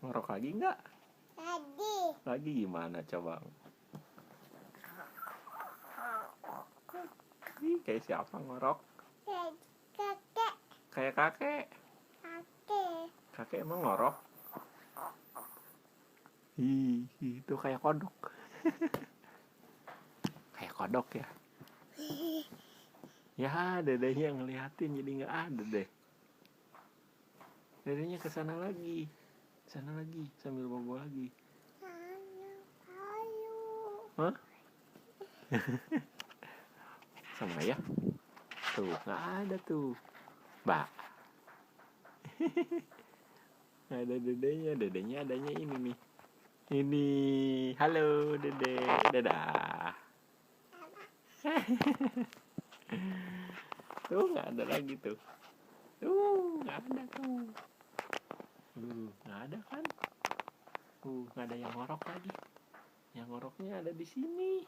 Ngorok lagi nggak? Lagi. Lagi gimana coba? Ih, kayak siapa ngorok? Kakek. Kayak kakek. Kakek. Kakek emang ngorok? Ih, itu kayak kodok. Kayak kodok ya. Ya, dedenya ngeliatin jadi nggak ada deh. Dedenya kesana lagi. Sana lagi sambil bobo lagi. Hah? Sama ya? Tuh, nggak ada tuh. Mbak. Nggak ada dedenya. Dedenya adanya ini nih. Ini. Halo, dede. Dadah. Tuh, nggak ada lagi tuh. Tuh, nggak ada tuh. Nggak ada kan? Nggak ada yang ngorok lagi. Yang ngoroknya ada di sini.